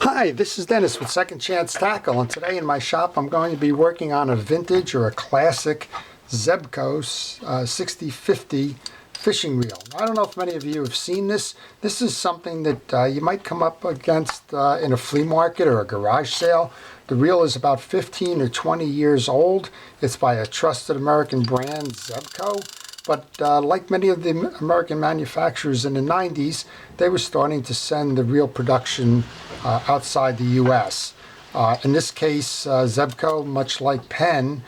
Hi, this is Dennis with Second Chance Tackle, and today in my shop I'm going to be working on a vintage or a classic Zebco 6050 fishing reel. I don't know if many of you have seen this. This is something that you might come up against in a flea market or a garage sale. The reel is about 15 or 20 years old. It's by a trusted American brand, Zebco. But like many of the American manufacturers in the 90s, they were starting to send the reel production outside the U.S. In this case, Zebco, much like Penn,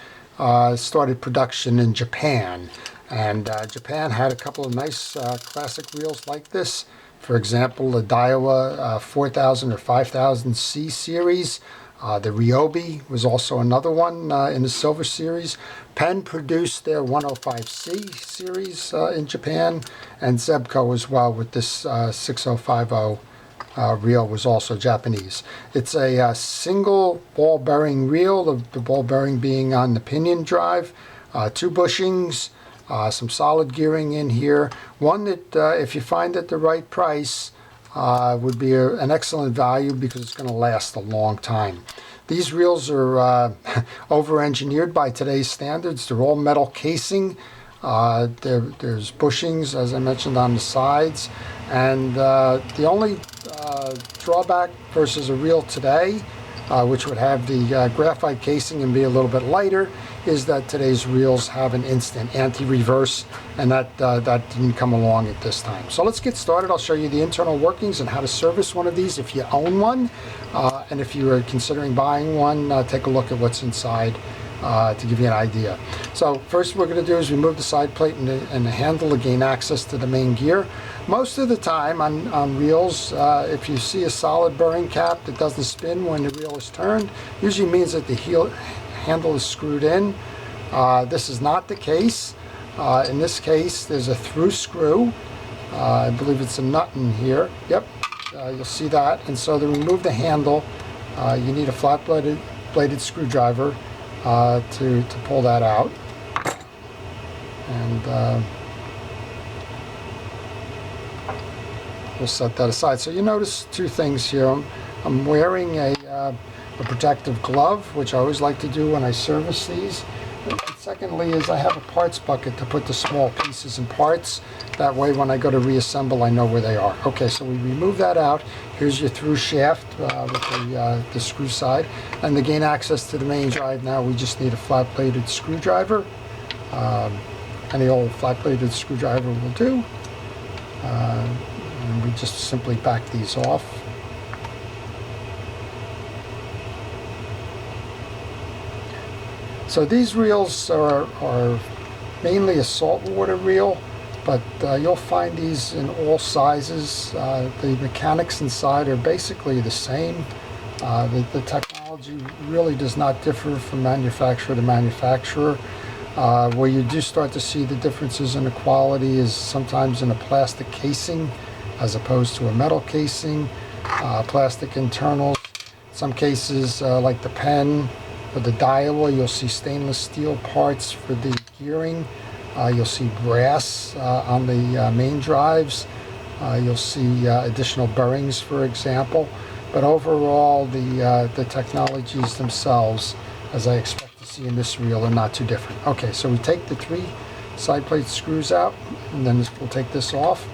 started production in Japan. And Japan had a couple of nice classic reels like this. For example, the Daiwa 4000 or 5000 C series. The Ryobi was also another one in the silver series. Penn produced their 105C series in Japan, and Zebco as well with this 6050 reel was also Japanese. It's a single ball bearing reel, the ball bearing being on the pinion drive, 2 bushings, some solid gearing in here. One that if you find at the right price, would be an excellent value because it's going to last a long time. These reels are over-engineered by today's standards. They're all metal casing. There's bushings, as I mentioned, on the sides. And the only drawback versus a reel today, which would have the graphite casing and be a little bit lighter, is that today's reels have an instant anti-reverse, and that didn't come along at this time. So let's get started. I'll show you the internal workings and how to service one of these if you own one, and if you are considering buying one, take a look at what's inside to give you an idea. So first what we're going to do is remove the side plate and the handle to gain access to the main gear. Most of the time on reels, if you see a solid bearing cap that doesn't spin when the reel is turned, usually means that the handle is screwed in. This is not the case. In this case, there's a through screw. I believe it's a nut in here. Yep, you'll see that. And so to remove the handle, you need a flat-bladed screwdriver to pull that out. And we'll set that aside. So you notice 2 things here. I'm wearing a protective glove, which I always like to do when I service these. And secondly is I have a parts bucket to put the small pieces and parts. That way when I go to reassemble, I know where they are. Okay, so we remove that out. Here's your through shaft with the screw side. And to gain access to the main drive now, we just need a flat-bladed screwdriver. Any old flat-bladed screwdriver will do. And we just simply back these off. So these reels are mainly a saltwater reel, but you'll find these in all sizes. The mechanics inside are basically the same. The technology really does not differ from manufacturer to manufacturer. Where you do start to see the differences in the quality is sometimes in a plastic casing as opposed to a metal casing, plastic internals. In some cases, like the Penn, for the Daiwa, you'll see stainless steel parts for the gearing. You'll see brass on the main drives. You'll see additional bearings, for example. But overall, the technologies themselves, as I expect to see in this reel, are not too different. Okay, so we take the 3 side plate screws out, and then we'll take this off.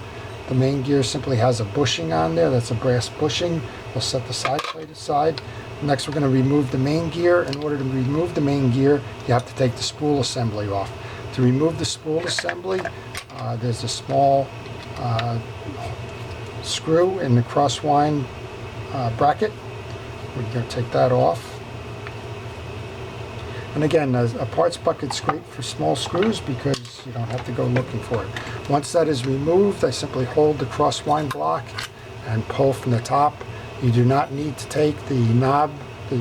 The main gear simply has a bushing on there. That's a brass bushing. We'll set the side plate aside. Next, we're going to remove the main gear. In order to remove the main gear, you have to take the spool assembly off. To remove the spool assembly, there's a small screw in the crosswind bracket. We're going to take that off. And again, a parts bucket's great for small screws because you don't have to go looking for it. Once that is removed, I simply hold the crosswind block and pull from the top. You do not need to take the knob, the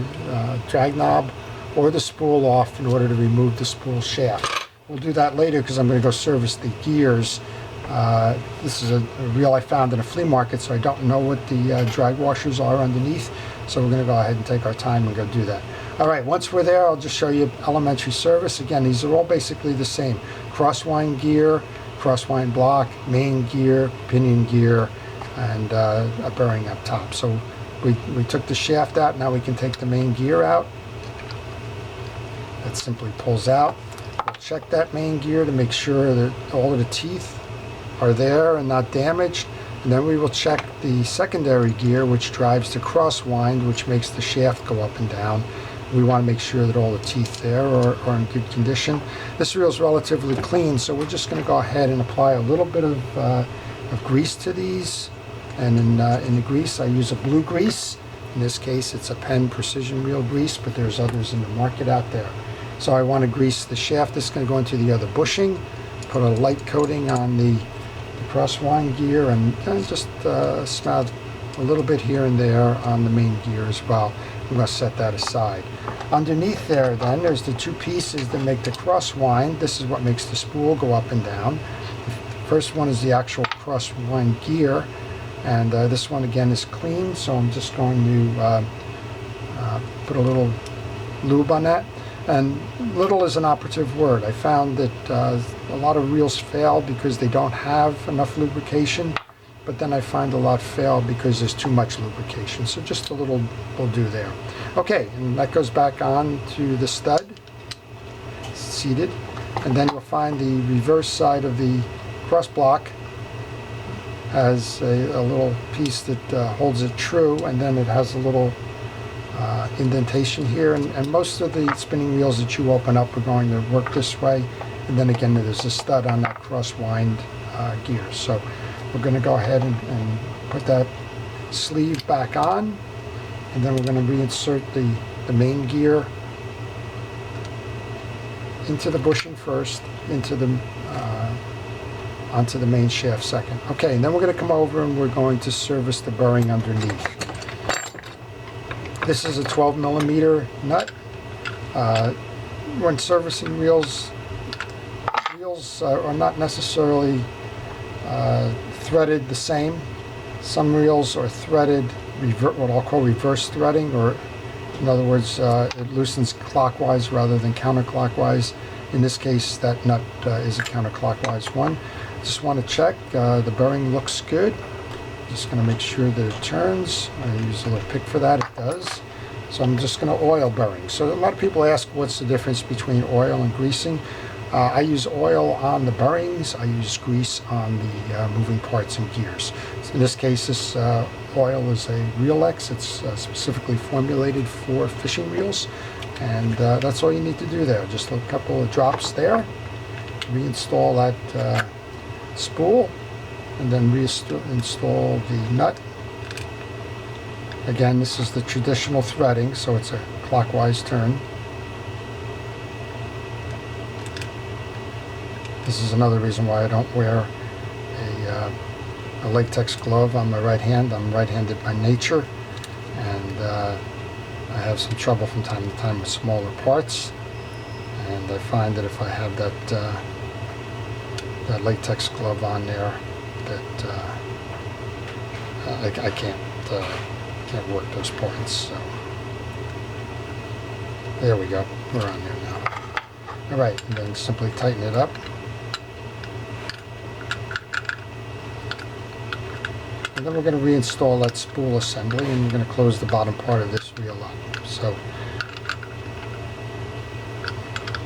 drag knob, or the spool off in order to remove the spool shaft. We'll do that later because I'm going to go service the gears. This is a reel I found in a flea market, so I don't know what the drag washers are underneath. So we're going to go ahead and take our time and go do that. All right, once we're there, I'll just show you elementary service. Again, these are all basically the same. Crosswind gear, crosswind block, main gear, pinion gear, and a bearing up top. So we took the shaft out. Now we can take the main gear out. That simply pulls out. We'll check that main gear to make sure that all of the teeth are there and not damaged. And then we will check the secondary gear, which drives the cross wind, which makes the shaft go up and down. We want to make sure that all the teeth there are in good condition. This reel is relatively clean, so we're just going to go ahead and apply a little bit of grease to these. And in the grease, I use a blue grease. In this case, it's a Penn Precision Reel grease, but there's others in the market out there. So I want to grease the shaft. This is going to go into the other bushing. Put a light coating on the crosswind gear, and just smell a little bit here and there on the main gear as well. I'm going to set that aside. Underneath there then, there's the two pieces that make the crosswind. This is what makes the spool go up and down. The first one is the actual crosswind gear, and this one again is clean, so I'm just going to put a little lube on that. And little is an operative word. I found that a lot of reels fail because they don't have enough lubrication, but then I find a lot fail because there's too much lubrication. So just a little will do there. Okay, and that goes back on to the stud, seated, and then you'll find the reverse side of the cross block has a little piece that holds it true, and then it has a little indentation here, and most of the spinning wheels that you open up are going to work this way. And then again, there's a stud on that crosswind gear. So we're going to go ahead and put that sleeve back on, and then we're going to reinsert the main gear into the bushing first, into the onto the main shaft second. Okay, and then we're going to come over and we're going to service the bearing underneath. This is a 12mm nut. When servicing reels are not necessarily threaded the same. Some reels are threaded what I'll call reverse threading, or in other words, it loosens clockwise rather than counterclockwise. In this case, that nut is a counterclockwise one. Just want to check the bearing looks good. Just going to make sure that it turns. I use a little pick for that. It does. So I'm just going to oil bearings. So a lot of people ask what's the difference between oil and greasing. I use oil on the bearings. I use grease on the moving parts and gears. So in this case, this oil is a Reelex. It's specifically formulated for fishing reels. And that's all you need to do there. Just a couple of drops there. Reinstall that spool, and then reinstall the nut. Again, this is the traditional threading, so it's a clockwise turn. This is another reason why I don't wear a latex glove on my right hand. I'm right-handed by nature, and I have some trouble from time to time with smaller parts. And I find that if I have that latex glove on there, that I can't work those parts. So there we go. We're on there now. All right, and then simply tighten it up. And then we're going to reinstall that spool assembly, and we're going to close the bottom part of this reel up. So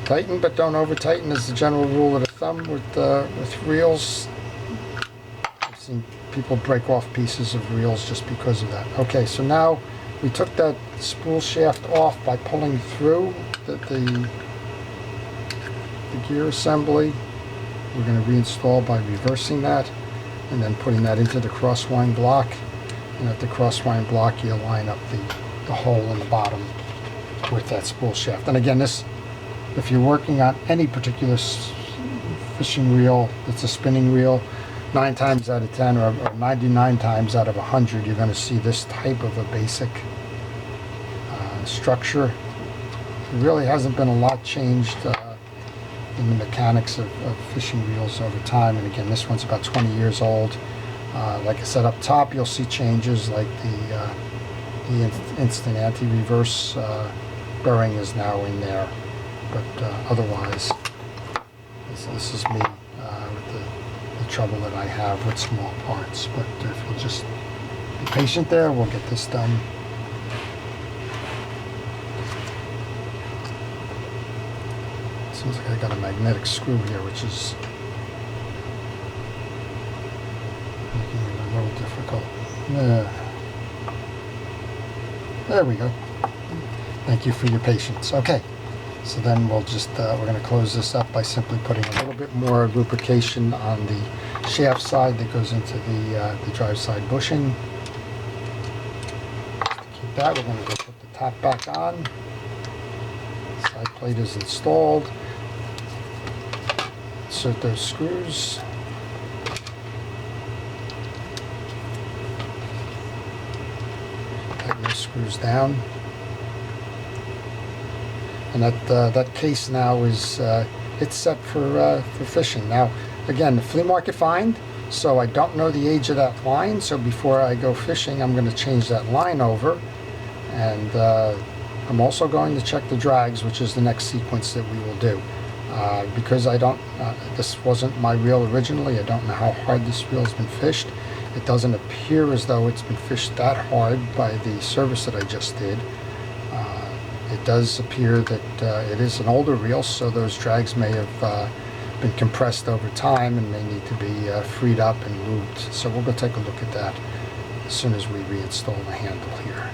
tighten, but don't over tighten is the general rule of the thumb with reels. I've seen people break off pieces of reels just because of that. Okay, so now we took that spool shaft off by pulling through the gear assembly. We're going to reinstall by reversing that and then putting that into the crosswind block. And at the crosswind block, you line up the hole in the bottom with that spool shaft. And again, this, if you're working on any particular fishing reel, it's a spinning reel, 9 times out of 10 or 99 times out of 100, you're going to see this type of a basic structure. It really hasn't been a lot changed in the mechanics of fishing reels over time. And again, this one's about 20 years old. Like I said, up top you'll see changes like the instant anti-reverse bearing is now in there. But otherwise, this is me with the trouble that I have with small parts. But if you'll just Be patient there, we'll get this done. Seems like I got a magnetic screw here, which is making it a little difficult. There we go. Thank you for your patience. Okay, so then we'll just, we're going to close this up by simply putting a little bit more lubrication on the shaft side that goes into the drive side bushing. To keep that, we're going to go put the top back on. Side plate is installed. Insert those screws. Tighten those screws down. And that case now is it's set for fishing. Now, again, the flea market find, so I don't know the age of that line. So before I go fishing, I'm going to change that line over, and I'm also going to check the drags, which is the next sequence that we will do. Because I don't, this wasn't my reel originally. I don't know how hard this reel has been fished. It doesn't appear as though it's been fished that hard by the service that I just did. It does appear that it is an older reel, so those drags may have been compressed over time and may need to be freed up and lubed. So we'll go take a look at that as soon as we reinstall the handle here.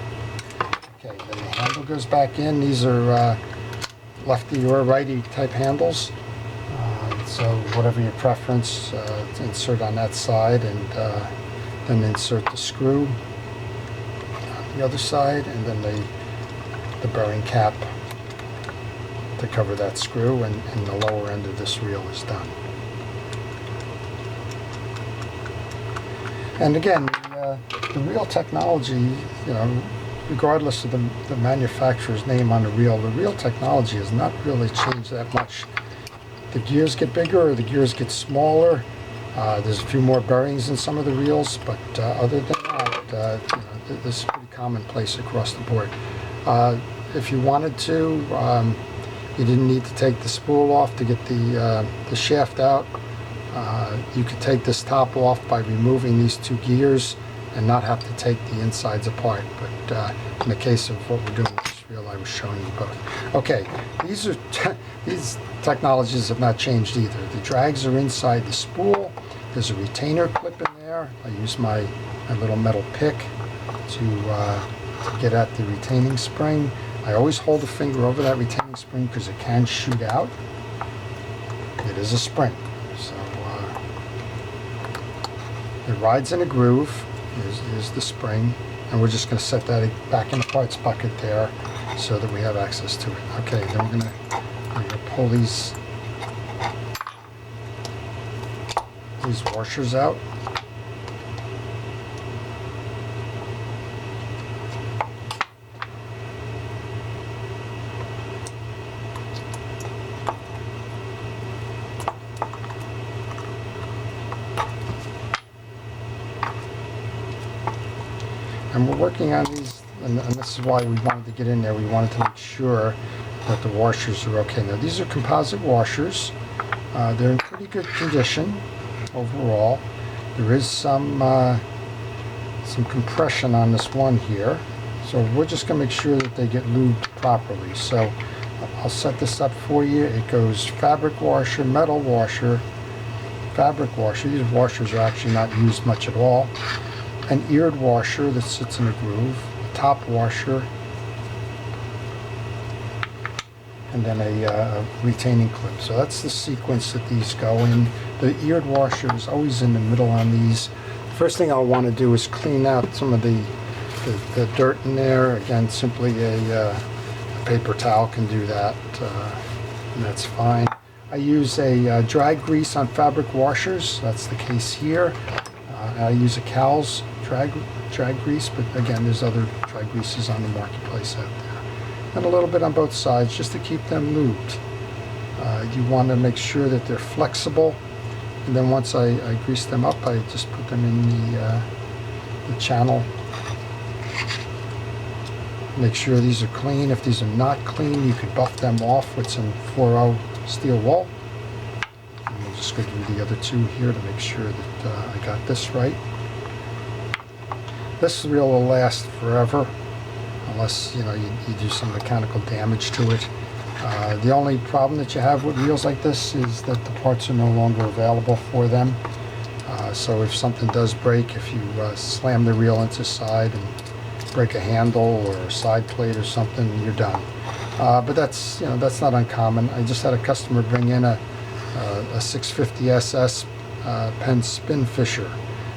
Okay, then the handle goes back in. These are lefty or righty type handles. So whatever your preference, insert on that side, and then insert the screw on the other side, and then the bearing cap to cover that screw, and the lower end of this reel is done. And again, the reel technology, you know, regardless of the manufacturer's name on the reel technology has not really changed that much. The gears get bigger or the gears get smaller. There's a few more bearings in some of the reels, but other than that, you know, this is pretty commonplace across the board. If you wanted to, you didn't need to take the spool off to get the shaft out. You could take this top off by removing these two gears and not have to take the insides apart. But in the case of what we're doing with this reel, I was showing you both. Okay, these technologies have not changed either. The drags are inside the spool. There's a retainer clip in there. I use my little metal pick to get at the retaining spring. I always hold a finger over that retaining spring because it can shoot out. It is a spring, so it rides in a groove. Here's the spring, and we're just going to set that back in the parts bucket there so that we have access to it. Okay, then we're going to pull these washers out. And we're working on these, and this is why we wanted to get in there. We wanted to make sure that the washers are okay. Now, these are composite washers. They're in pretty good condition overall. There is some compression on this one here. So we're just going to make sure that they get lubed properly. So I'll set this up for you. It goes fabric washer, metal washer, fabric washer. These washers are actually not used much at all. An eared washer that sits in a groove, a top washer, and then a retaining clip. So that's the sequence that these go in. The eared washer is always in the middle on these. First thing I'll want to do is clean out some of the dirt in there. Again, simply a paper towel can do that, and that's fine. I use a drag grease on fabric washers. That's the case here. I use a Cow's drag grease, but again, there's other drag greases on the marketplace out there. And a little bit on both sides just to keep them lubed. You want to make sure that they're flexible, and then once I grease them up, I just put them in the channel. Make sure these are clean. If these are not clean, you could buff them off with some 4.0 steel wool. And we'll just go through the other two here to make sure that I got this right. This reel will last forever, unless you do some mechanical damage to it. The only problem that you have with reels like this is that the parts are no longer available for them. So if something does break, if you slam the reel into the side and break a handle or a side plate or something, you're done. But that's not uncommon. I just had a customer bring in a 650 SS Penn spin fisher,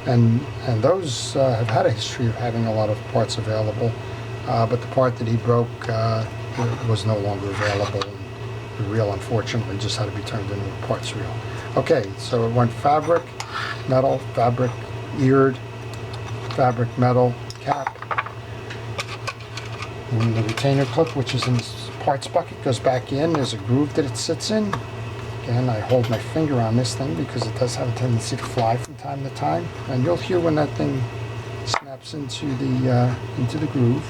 and those have had a history of having a lot of parts available. But the part that he broke was no longer available. The reel, unfortunately, just had to be turned into a parts reel. Okay, so it went fabric, metal, fabric, eared, fabric, metal, cap. And the retainer clip, which is in this parts bucket, goes back in. There's a groove that it sits in. Again, I hold my finger on this thing because it does have a tendency to fly from time to time. And you'll hear when that thing snaps into the groove.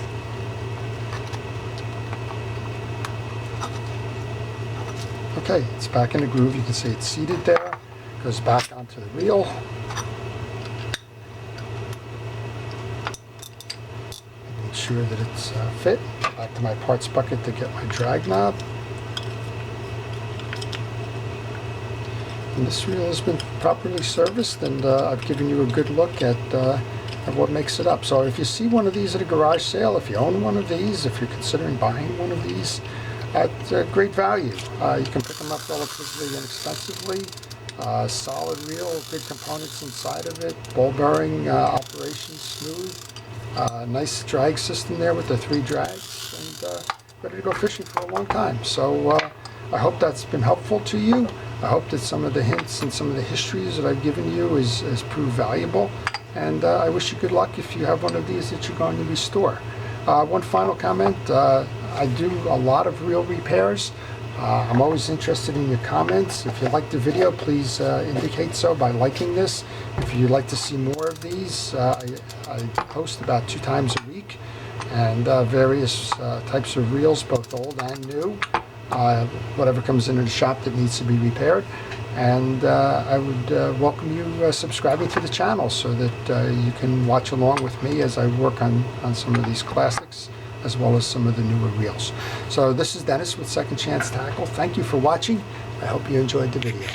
Okay, it's back in the groove. You can see it's seated there. Goes back onto the reel. Make sure that it's fit. Back to my parts bucket to get my drag knob. And this reel has been properly serviced, and I've given you a good look at what makes it up. So if you see one of these at a garage sale, if you own one of these, if you're considering buying one of these, at great value. You can pick them up relatively inexpensively. Solid reel, good components inside of it, ball bearing operation, smooth. Nice drag system there with the 3 drags, and ready to go fishing for a long time. So I hope that's been helpful to you. I hope that some of the hints and some of the histories that I've given you has proved valuable. And I wish you good luck if you have one of these that you're going to restore. One final comment. I do a lot of reel repairs. I'm always interested in your comments. If you like the video, please indicate so by liking this. If you'd like to see more of these, I post about 2 times a week, and various types of reels, both old and new. Whatever comes into the shop that needs to be repaired. And I would welcome you subscribing to the channel so that you can watch along with me as I work on some of these classics, as well as some of the newer reels. So this is Dennis with Second Chance Tackle. Thank you for watching. I hope you enjoyed the video.